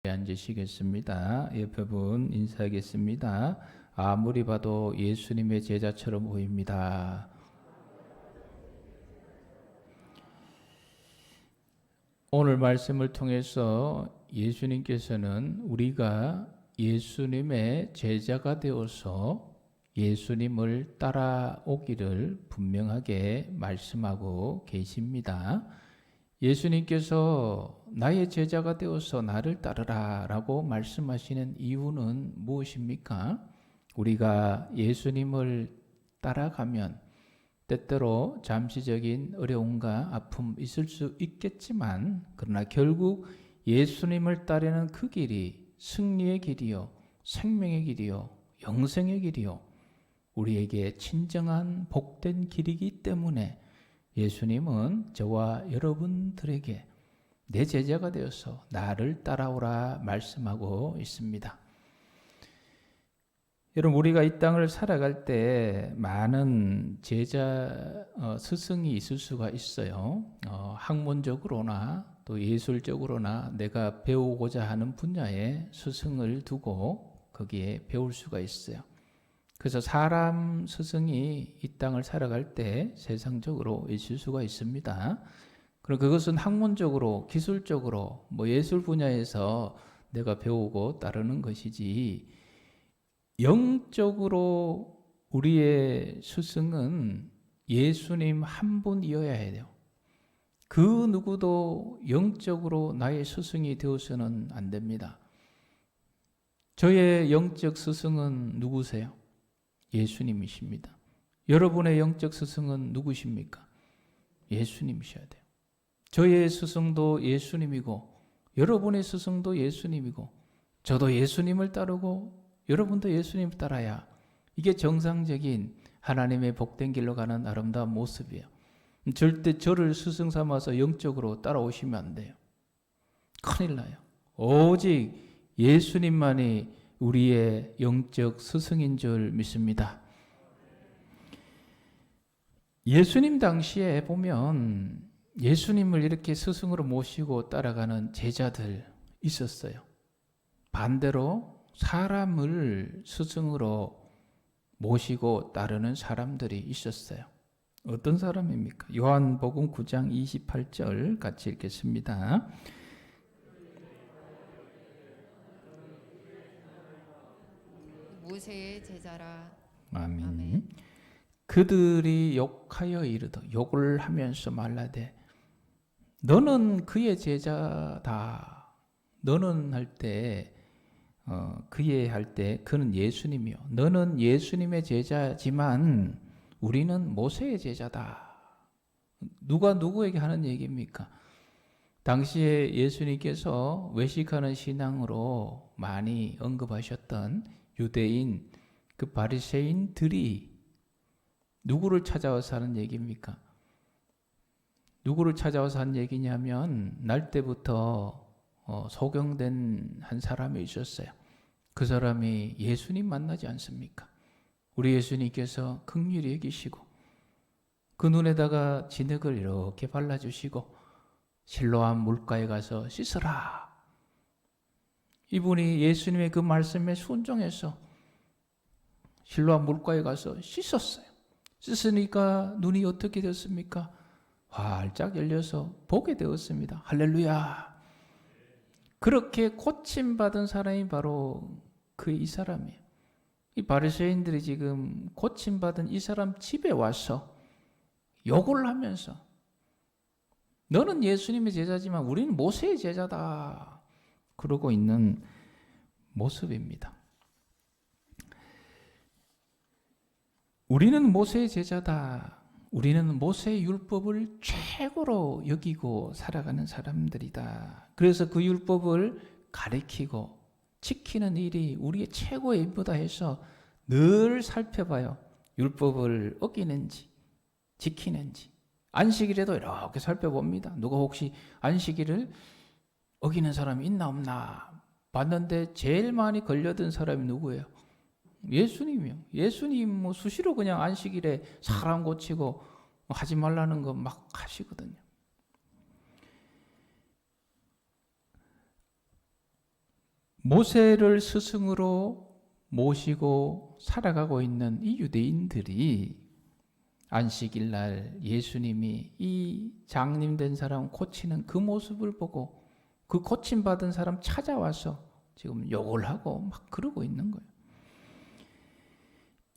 앉으시겠습니다. 옆에 분 인사하겠습니다. 아무리 봐도 예수님의 제자처럼 보입니다. 오늘 말씀을 통해서 예수님께서는 우리가 예수님의 제자가 되어서 예수님을 따라오기를 분명하게 말씀하고 계십니다. 예수님께서 나의 제자가 되어서 나를 따르라 라고 말씀하시는 이유는 무엇입니까? 우리가 예수님을 따라가면 때때로 잠시적인 어려움과 아픔 있을 수 있겠지만 그러나 결국 예수님을 따르는 그 길이 승리의 길이요, 생명의 길이요, 영생의 길이요, 우리에게 친정한 복된 길이기 때문에 예수님은 저와 여러분들에게 내 제자가 되어서 나를 따라오라 말씀하고 있습니다. 여러분, 우리가 이 땅을 살아갈 때 많은 제자 스승이 있을 수가 있어요. 학문적으로나 또 예술적으로나 내가 배우고자 하는 분야에 스승을 두고 거기에 배울 수가 있어요. 그래서 사람 스승이 이 땅을 살아갈 때 세상적으로 있을 수가 있습니다. 그럼 그것은 학문적으로, 기술적으로, 예술 분야에서 내가 배우고 따르는 것이지, 영적으로 우리의 스승은 예수님 한 분이어야 해요. 그 누구도 영적으로 나의 스승이 되어서는 안 됩니다. 저의 영적 스승은 누구세요? 예수님이십니다. 여러분의 영적 스승은 누구십니까? 예수님이셔야 돼요. 저의 스승도 예수님이고 여러분의 스승도 예수님이고 저도 예수님을 따르고 여러분도 예수님을 따라야 이게 정상적인 하나님의 복된 길로 가는 아름다운 모습이에요. 절대 저를 스승 삼아서 영적으로 따라오시면 안 돼요. 큰일 나요. 오직 예수님만이 우리의 영적 스승인 줄 믿습니다. 예수님 당시에 보면 예수님을 이렇게 스승으로 모시고 따라가는 제자들 있었어요. 반대로 사람을 스승으로 모시고 따르는 사람들이 있었어요. 어떤 사람입니까? 요한복음 9장 28절 같이 읽겠습니다. 모세의 제자라. 아멘. 아멘. 그들이 욕하여 이르되, 욕을 하면서 말하되 너는 그의 제자다. 너는 할 때 그의 할 때 그는 예수님이요. 너는 예수님의 제자지만 우리는 모세의 제자다. 누가 누구에게 하는 얘기입니까? 당시에 예수님께서 외식하는 신앙으로 많이 언급하셨던 유대인 그 바리새인들이 누구를 찾아와서 하는 얘기입니까? 누구를 찾아와서 하는 얘기냐면 날 때부터 소경된 한 사람이 있었어요. 그 사람이 예수님 만나지 않습니까? 우리 예수님께서 긍휼히 여기시고 그 눈에다가 진흙을 이렇게 발라주시고 실로암 물가에 가서 씻으라. 이분이 예수님의 그 말씀에 순종해서 실로암 물가에 가서 씻었어요. 씻으니까 눈이 어떻게 되었습니까? 활짝 열려서 보게 되었습니다. 할렐루야. 그렇게 고침받은 사람이 바로 이 사람이에요. 이 바리새인들이 지금 고침받은 이 사람 집에 와서 욕을 하면서 너는 예수님의 제자지만 우리는 모세의 제자다. 그러고 있는 모습입니다. 우리는 모세의 제자다. 우리는 모세의 율법을 최고로 여기고 살아가는 사람들이다. 그래서 그 율법을 가리키고 지키는 일이 우리의 최고의 임무다 해서 늘 살펴봐요. 율법을 어기는지 지키는지. 안식일에도 이렇게 살펴봅니다. 누가 혹시 안식일을 어기는 사람이 있나 없나 봤는데 제일 많이 걸려든 사람이 누구예요? 예수님이요. 예수님 수시로 그냥 안식일에 사람 고치고 하지 말라는 거 막 하시거든요. 모세를 스승으로 모시고 살아가고 있는 이 유대인들이 안식일 날 예수님이 이 장님된 사람 고치는 그 모습을 보고 그 고침받은 사람 찾아와서 지금 욕을 하고 막 그러고 있는 거예요.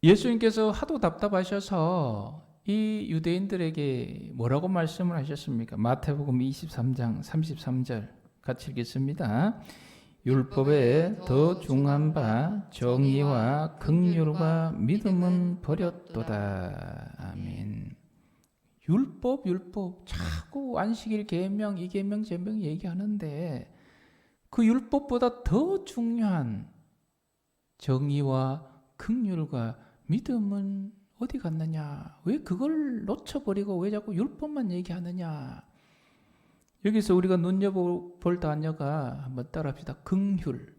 예수님께서 하도 답답하셔서 이 유대인들에게 뭐라고 말씀을 하셨습니까? 마태복음 23장 33절 같이 읽겠습니다. 율법에 더 중한 바 정의와 긍휼과 믿음은 버렸도다. 아멘. 율법 자꾸 안식일 계명 이 계명 제명 얘기하는데 그 율법보다 더 중요한 정의와 긍휼과 믿음은 어디 갔느냐? 왜 그걸 놓쳐버리고 왜 자꾸 율법만 얘기하느냐? 여기서 우리가 눈여볼 단어가 한번 따라합시다. 긍휼.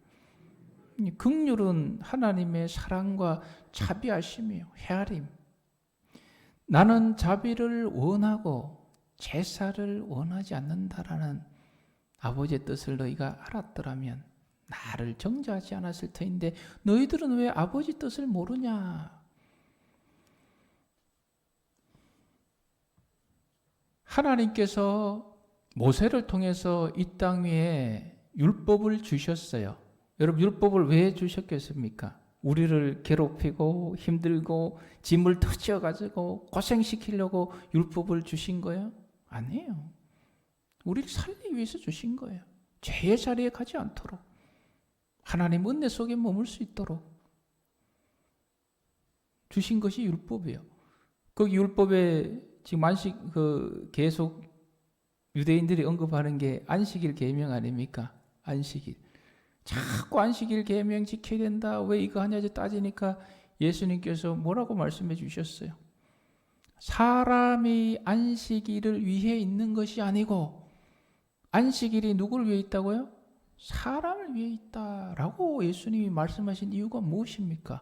긍휼은 하나님의 사랑과 자비하심이에요. 헤아림. 나는 자비를 원하고 제사를 원하지 않는다라는 아버지의 뜻을 너희가 알았더라면 나를 정죄하지 않았을 터인데 너희들은 왜 아버지 뜻을 모르냐? 하나님께서 모세를 통해서 이 땅 위에 율법을 주셨어요. 여러분 율법을 왜 주셨겠습니까? 우리를 괴롭히고 힘들고 짐을 터져 가지고 고생시키려고 율법을 주신 거예요? 아니에요. 우리를 살리기 위해서 주신 거예요. 죄의 자리에 가지 않도록 하나님 은혜 속에 머물 수 있도록 주신 것이 율법이에요. 그 율법에 지금 안식 계속 유대인들이 언급하는 게 안식일 계명 아닙니까? 안식일. 자꾸 안식일 계명 지켜야 된다. 왜 이거 하냐지 따지니까 예수님께서 뭐라고 말씀해 주셨어요? 사람이 안식일을 위해 있는 것이 아니고 안식일이 누구를 위해 있다고요? 사람을 위해 있다라고 예수님이 말씀하신 이유가 무엇입니까?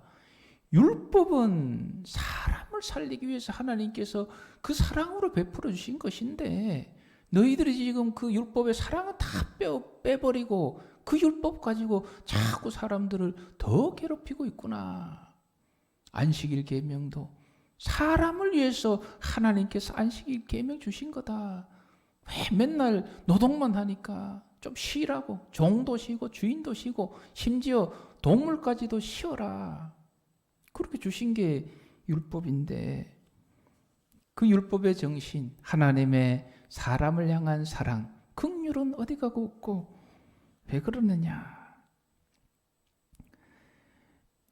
율법은 사람을 살리기 위해서 하나님께서 그 사랑으로 베풀어 주신 것인데 너희들이 지금 그 율법의 사랑은 다 빼버리고 그 율법 가지고 자꾸 사람들을 더 괴롭히고 있구나. 안식일 계명도 사람을 위해서 하나님께서 안식일 계명 주신 거다. 왜 맨날 노동만 하니까 좀 쉬라고. 종도 쉬고 주인도 쉬고 심지어 동물까지도 쉬어라. 그렇게 주신 게 율법인데 그 율법의 정신, 하나님의 사람을 향한 사랑, 긍휼은 어디 가고 없고 왜 그러느냐?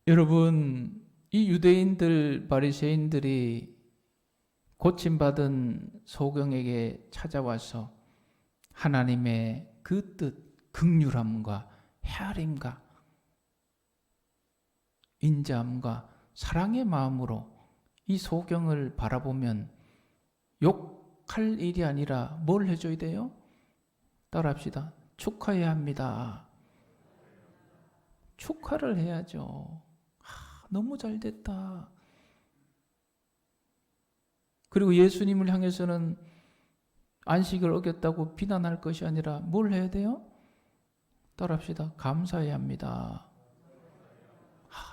여러분, 이 유대인들, 바리새인들이 고침받은 소경에게 찾아와서 하나님의 그 뜻, 긍휼함과 헤아림과 인자함과 사랑의 마음으로 이 소경을 바라보면 욕할 일이 아니라 뭘 해줘야 돼요? 따라합시다. 축하해야 합니다. 축하를 해야죠. 너무 잘 됐다. 그리고 예수님을 향해서는 안식을 어겼다고 비난할 것이 아니라 뭘 해야 돼요? 따라합시다. 감사해야 합니다.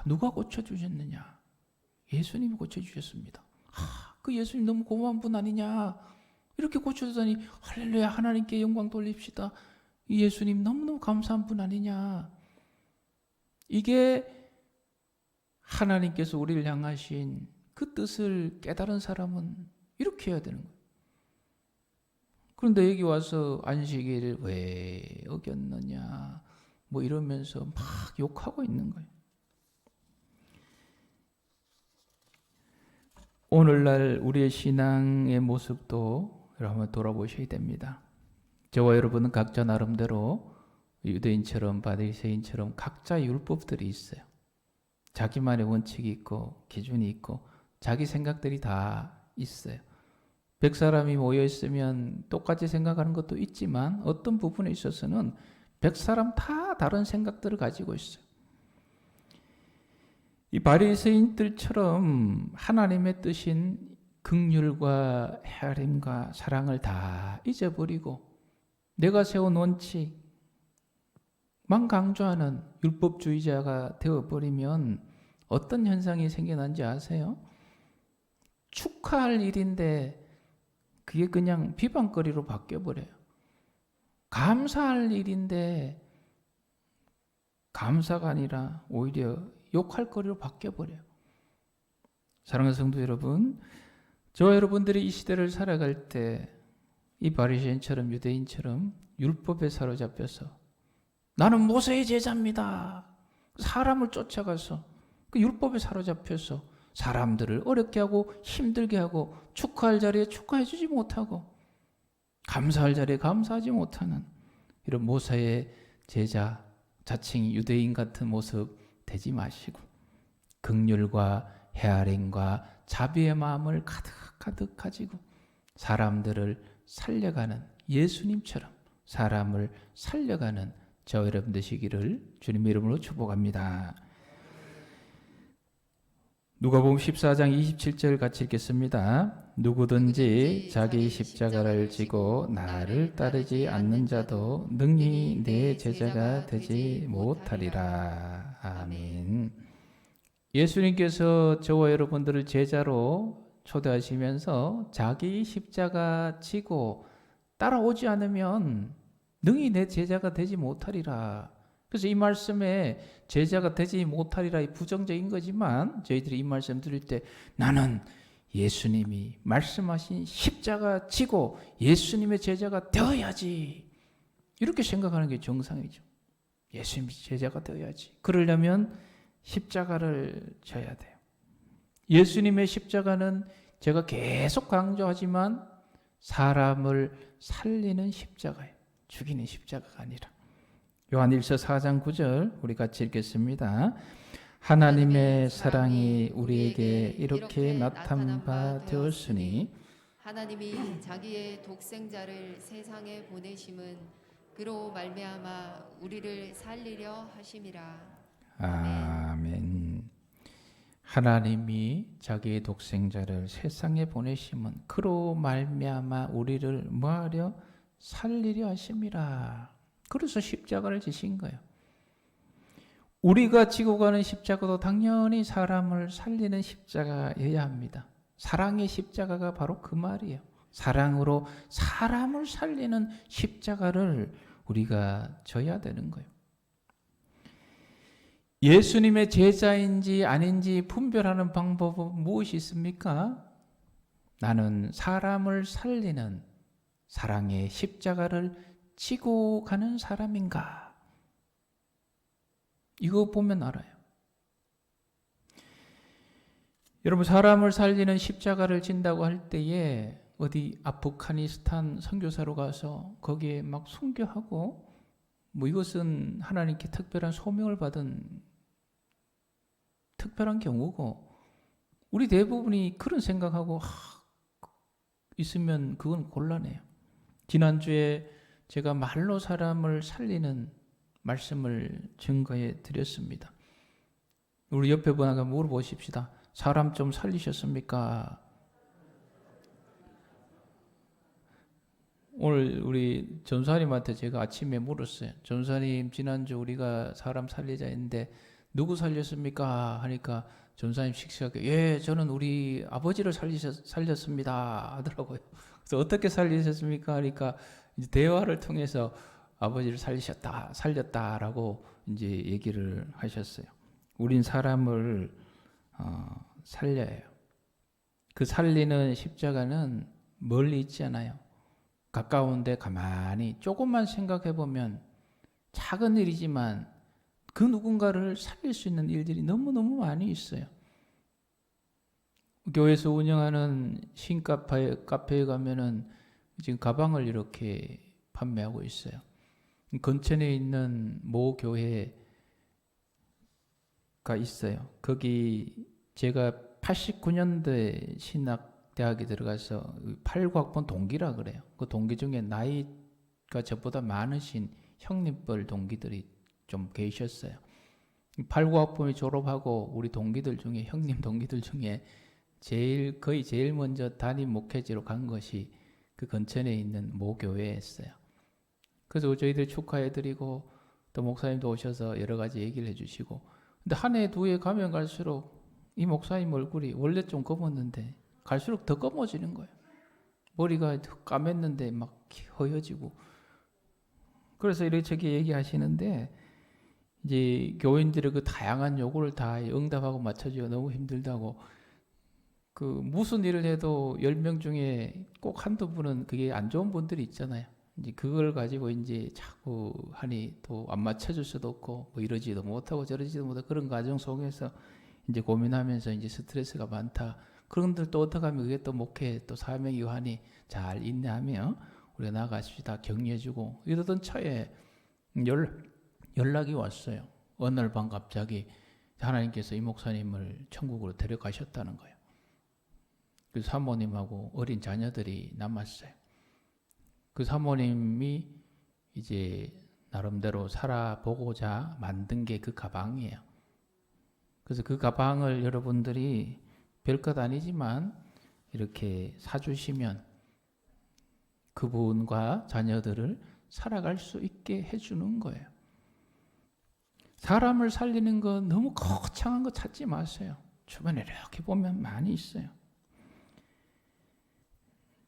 누가 고쳐주셨느냐? 예수님이 고쳐주셨습니다. 그 예수님 너무 고마운 분 아니냐? 이렇게 고쳐주다니 할렐루야 하나님께 영광 돌립시다. 이 예수님 너무너무 감사한 분 아니냐? 이게 하나님께서 우리를 향하신 그 뜻을 깨달은 사람은 이렇게 해야 되는 거예요. 그런데 여기 와서 안식일을 왜 어겼느냐 뭐 이러면서 막 욕하고 있는 거예요. 오늘날 우리의 신앙의 모습도 여러분 한번 돌아보셔야 됩니다. 저와 여러분은 각자 나름대로 유대인처럼 바리새인처럼 각자의 율법들이 있어요. 자기만의 원칙이 있고 기준이 있고 자기 생각들이 다 있어요. 100사람이 모여 있으면 똑같이 생각하는 것도 있지만 어떤 부분에 있어서는 100사람 다 다른 생각들을 가지고 있어요. 이 바리새인들처럼 하나님의 뜻인 긍휼과 헤아림과 사랑을 다 잊어버리고 내가 세운 원칙, 강조하는 율법주의자가 되어버리면 어떤 현상이 생겨난지 아세요? 축하할 일인데 그게 그냥 비방거리로 바뀌어버려요. 감사할 일인데 감사가 아니라 오히려 욕할 거리로 바뀌어버려요. 사랑하는 성도 여러분, 저와 여러분들이 이 시대를 살아갈 때 이 바리새인처럼 유대인처럼 율법에 사로잡혀서 나는 모세의 제자입니다. 사람을 쫓아가서 그 율법에 사로잡혀서 사람들을 어렵게 하고 힘들게 하고 축하할 자리에 축하해 주지 못하고 감사할 자리에 감사하지 못하는 이런 모세의 제자, 자칭 유대인 같은 모습 되지 마시고 긍휼과 헤아림과 자비의 마음을 가득 가지고 사람들을 살려가는 예수님처럼 사람을 살려가는 저와 여러분 되시기를 주님의 이름으로 축복합니다. 누가복음 14장 27절 같이 읽겠습니다. 누구든지 자기 십자가를 지고 나를 따르지 않는 자도 능히 내 제자가 되지 못하리라. 아멘. 예수님께서 저와 여러분들을 제자로 초대하시면서 자기 십자가 지고 따라오지 않으면 능히 내 제자가 되지 못하리라. 그래서 이 말씀에 제자가 되지 못하리라 이 부정적인 거지만 저희들이 이 말씀 드릴 때 나는 예수님이 말씀하신 십자가 지고 예수님의 제자가 되어야지 이렇게 생각하는 게 정상이죠. 예수님의 제자가 되어야지. 그러려면 십자가를 져야 돼요. 예수님의 십자가는 제가 계속 강조하지만 사람을 살리는 십자가예요. 죽이는 십자가가 아니라. 요한일서 4장 9절 우리 같이 읽겠습니다. 하나님의 사랑이 우리에게 이렇게 나타난 바 되었으니 하나님이 자기의 독생자를 세상에 보내심은 그로 말미암아 우리를 살리려 하심이라. 아멘. 하나님이 자기의 독생자를 세상에 보내심은 그로 말미암아 우리를 뭐하려 살리려 하심이라. 그래서 십자가를 지신 거예요. 우리가 지고 가는 십자가도 당연히 사람을 살리는 십자가여야 합니다. 사랑의 십자가가 바로 그 말이에요. 사랑으로 사람을 살리는 십자가를 우리가 져야 되는 거예요. 예수님의 제자인지 아닌지 분별하는 방법은 무엇이 있습니까? 나는 사람을 살리는 사랑의 십자가를 지고 가는 사람인가? 이거 보면 알아요. 여러분, 사람을 살리는 십자가를 진다고 할 때에 어디 아프가니스탄 선교사로 가서 거기에 막 순교하고 이것은 하나님께 특별한 소명을 받은 특별한 경우고 우리 대부분이 그런 생각하고 있으면 그건 곤란해요. 지난주에 제가 말로 사람을 살리는 말씀을 증거해 드렸습니다. 우리 옆에 분에게 물어보십시다. 사람 좀 살리셨습니까? 오늘 우리 전사님한테 제가 아침에 물었어요. 전사님, 지난주 우리가 사람 살리자 했는데 누구 살렸습니까? 하니까 전사님 씩씩하게 예, 저는 우리 아버지를 살렸습니다 하더라고요. 그래서 어떻게 살리셨습니까? 하니까 이제 대화를 통해서 아버지를 살렸다라고 이제 얘기를 하셨어요. 우린 사람을 살려요. 그 살리는 십자가는 멀리 있지 않아요. 가까운데 가만히 조금만 생각해 보면 작은 일이지만 그 누군가를 살릴 수 있는 일들이 너무너무 많이 있어요. 교회에서 운영하는 카페에 가면은 지금 가방을 이렇게 판매하고 있어요. 근천에 있는 모 교회가 있어요. 거기 제가 89년도에 신학대학에 들어가서 89학번 동기라 그래요. 그 동기 중에 나이가 저보다 많으신 형님뻘 동기들이 좀 계셨어요. 89학번이 졸업하고 우리 동기들 중에 형님 동기들 중에 거의 제일 먼저 담임 목회지로 간 것이 그 근천에 있는 모 교회였어요. 그래서 저희들 축하해드리고 또 목사님도 오셔서 여러 가지 얘기를 해주시고, 근데 한 해, 두 해 가면 갈수록 이 목사님 얼굴이 원래 좀 검었는데 갈수록 더 검어지는 거예요. 머리가 까맸는데 막 허여지고. 그래서 이렇게 얘기하시는데, 이제 교인들의 그 다양한 요구를 다 응답하고 맞춰주기가 너무 힘들다고. 그 무슨 일을 해도 10명 중에 꼭 한두 분은 그게 안 좋은 분들이 있잖아요. 이제 그걸 가지고 이제 자꾸 하니 또 안 맞춰줄 수도 없고, 뭐 이러지도 못하고 저러지도 못하고, 그런 과정 속에서 이제 고민하면서 이제 스트레스가 많다. 그런들 또 어떻게 하면 그게 또 목회 또 사명이고 하니 잘 인내하며 우리가 나아가십시다. 격려해주고 이러던 차에 연락이 왔어요. 어느 날 밤 갑자기 하나님께서 이 목사님을 천국으로 데려가셨다는 거예요. 그 사모님하고 어린 자녀들이 남았어요. 그 사모님이 이제 나름대로 살아보고자 만든 게 그 가방이에요. 그래서 그 가방을 여러분들이 별것 아니지만 이렇게 사주시면 그분과 자녀들을 살아갈 수 있게 해주는 거예요. 사람을 살리는 거 너무 거창한 거 찾지 마세요. 주변에 이렇게 보면 많이 있어요.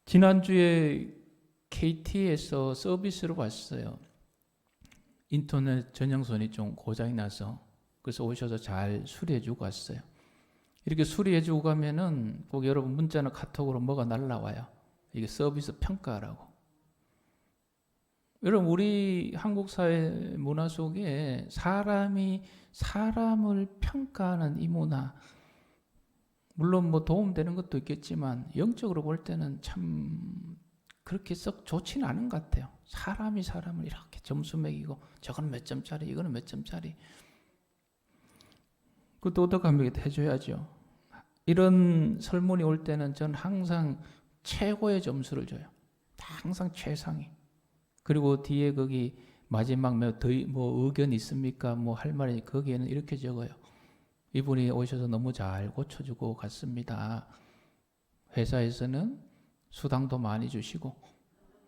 지난주에 KT에서 서비스로 왔어요. 인터넷 전용선이 좀 고장이 나서, 그래서 오셔서 잘 수리해주고 갔어요. 이렇게 수리해주고 가면은 꼭 여러분 문자나 카톡으로 뭐가 날라와요. 이게 서비스 평가라고. 여러분, 우리 한국 사회 문화 속에 사람이 사람을 평가하는 이 문화, 물론 뭐 도움되는 것도 있겠지만 영적으로 볼 때는 참 그렇게 썩 좋지는 않은 것 같아요. 사람이 사람을 이렇게 점수 매기고 저거는 몇 점짜리, 이거는 몇 점짜리. 그것도 어떻게 하면 해줘야죠. 이런 설문이 올 때는 전 항상 최고의 점수를 줘요. 항상 최상위. 그리고 뒤에 거기 마지막 뭐 의견 있습니까? 뭐 할 말이 거기에는 이렇게 적어요. 이분이 오셔서 너무 잘 고쳐주고 갔습니다. 회사에서는 수당도 많이 주시고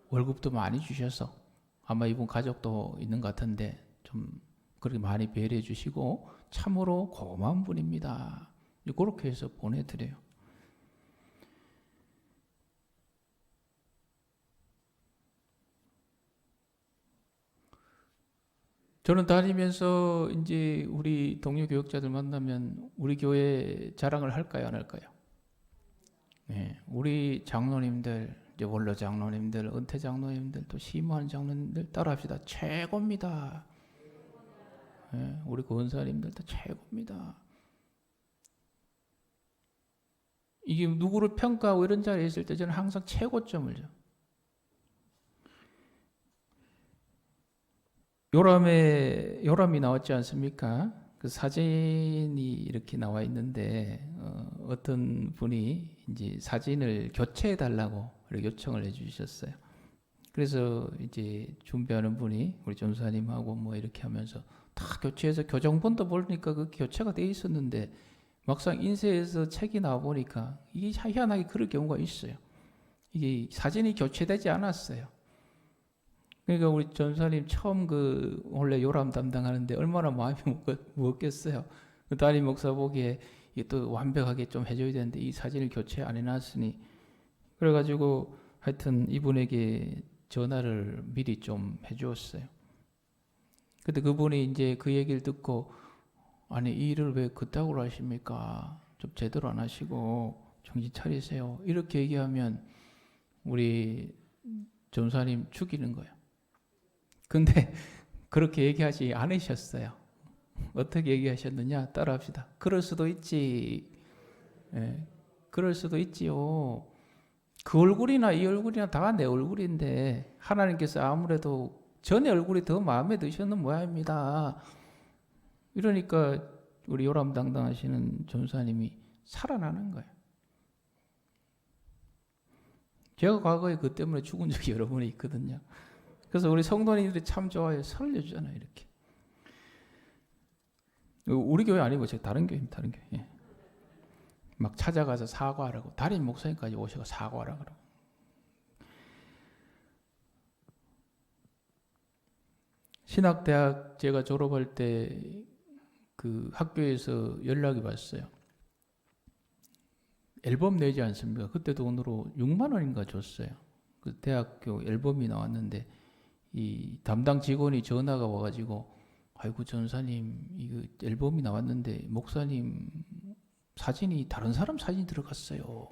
월급도 많이 주셔서 아마 이분 가족도 있는 것 같은데 좀 그렇게 많이 배려해 주시고 참으로 고마운 분입니다. 그렇게 해서 보내드려요. 저는 다니면서 이제 우리 동료 교역자들 만나면 우리 교회 자랑을 할까요, 안 할까요? 네, 우리 장로님들, 이제 원로 장로님들, 은퇴 장로님들, 또 심한 장로님들 따라합시다. 최고입니다. 네, 우리 권사님들도 최고입니다. 이게 누구를 평가하고 이런 자리에 있을 때 저는 항상 최고점을 줘. 요람이 나왔지 않습니까? 그 사진이 이렇게 나와 있는데 어떤 분이 이제 사진을 교체해 달라고 요청을 해주셨어요. 그래서 이제 준비하는 분이 우리 전사님하고 뭐 이렇게 하면서 다 교체해서 교정본도 보니까 그 교체가 돼 있었는데 막상 인쇄해서 책이 나와 보니까 이게 희한하게 그럴 경우가 있어요. 이게 사진이 교체되지 않았어요. 그러니까 우리 전사님 처음 그 원래 요람 담당하는데 얼마나 마음이 무겁겠어요. 그 담임 목사 보기에 이게 또 완벽하게 좀 해줘야 되는데 이 사진을 교체 안 해놨으니 그래가지고 하여튼 이분에게 전화를 미리 좀 해주었어요. 근데 그분이 이제 그 얘기를 듣고 아니 이 일을 왜 그따구로 하십니까? 좀 제대로 안 하시고 정신 차리세요. 이렇게 얘기하면 우리 전사님 죽이는 거예요. 근데 그렇게 얘기하지 않으셨어요. 어떻게 얘기하셨느냐? 따라합시다. 그럴 수도 있지. 예, 그럴 수도 있지요. 그 얼굴이나 이 얼굴이나 다 내 얼굴인데 하나님께서 아무래도 전의 얼굴이 더 마음에 드셨는 모양입니다. 이러니까 우리 요람당당하시는 전사님이 살아나는 거예요. 제가 과거에 그 때문에 죽은 적이 여러 번 있거든요. 그래서 우리 성도님들이 참 좋아요. 살려주잖아요. 이렇게. 우리 교회 아니고 제가 다른 교회입니다. 다른 교회. 예. 막 찾아가서 사과하라고. 담임 목사님까지 오셔서 사과하라고. 신학대학 제가 졸업할 때 그 학교에서 연락이 왔어요. 앨범 내지 않습니까? 그때 돈으로 6만 원인가 줬어요. 그 대학교 앨범이 나왔는데 이 담당 직원이 전화가 와가지고 아이고 전사님 이거 앨범이 나왔는데 목사님 사진이 다른 사람 사진이 들어갔어요.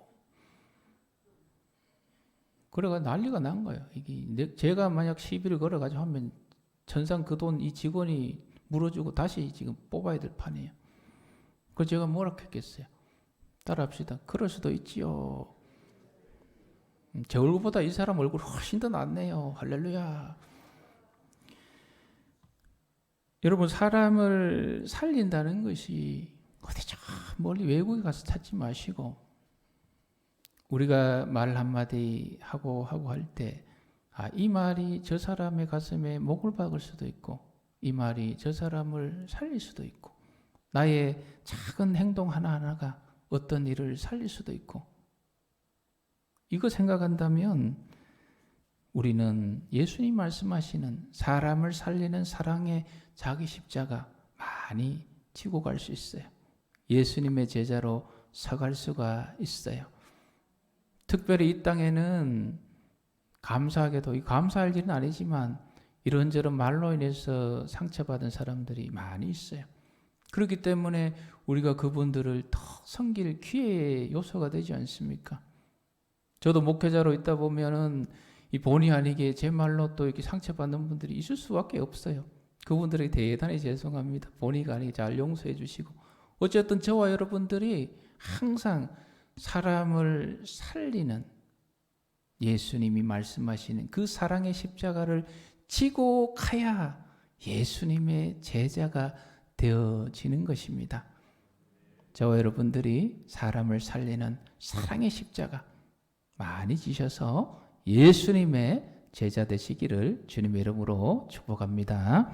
그래가 난리가 난 거예요. 이게 제가 만약 시비를 걸어가지고 하면 전상 그 돈 이 직원이 물어주고 다시 지금 뽑아야 될 판이에요. 그래서 제가 뭐라 했겠어요. 따라합시다. 그럴 수도 있지요. 제 얼굴보다 이 사람 얼굴 훨씬 더 낫네요. 할렐루야. 여러분 사람을 살린다는 것이 어디 저 멀리 외국에 가서 찾지 마시고 우리가 말 한마디 하고 할 때 이 말이 저 사람의 가슴에 목을 박을 수도 있고 이 말이 저 사람을 살릴 수도 있고 나의 작은 행동 하나하나가 어떤 일을 살릴 수도 있고 이거 생각한다면 우리는 예수님 말씀하시는 사람을 살리는 사랑의 자기 십자가 많이 지고 갈 수 있어요. 예수님의 제자로 서갈 수가 있어요. 특별히 이 땅에는 감사하게도 이 감사할 일은 아니지만 이런저런 말로 인해서 상처받은 사람들이 많이 있어요. 그렇기 때문에 우리가 그분들을 더 섬길 기회의 요소가 되지 않습니까? 저도 목회자로 있다 보면은 이 본의 아니게 제 말로 또 이렇게 상처받는 분들이 있을 수밖에 없어요. 그분들에게 대단히 죄송합니다. 본의가 아니게 잘 용서해 주시고 어쨌든 저와 여러분들이 항상 사람을 살리는 예수님이 말씀하시는 그 사랑의 십자가를 지고 가야 예수님의 제자가 되어지는 것입니다. 저와 여러분들이 사람을 살리는 사랑의 십자가 많이 지셔서 예수님의 제자 되시기를 주님의 이름으로 축복합니다.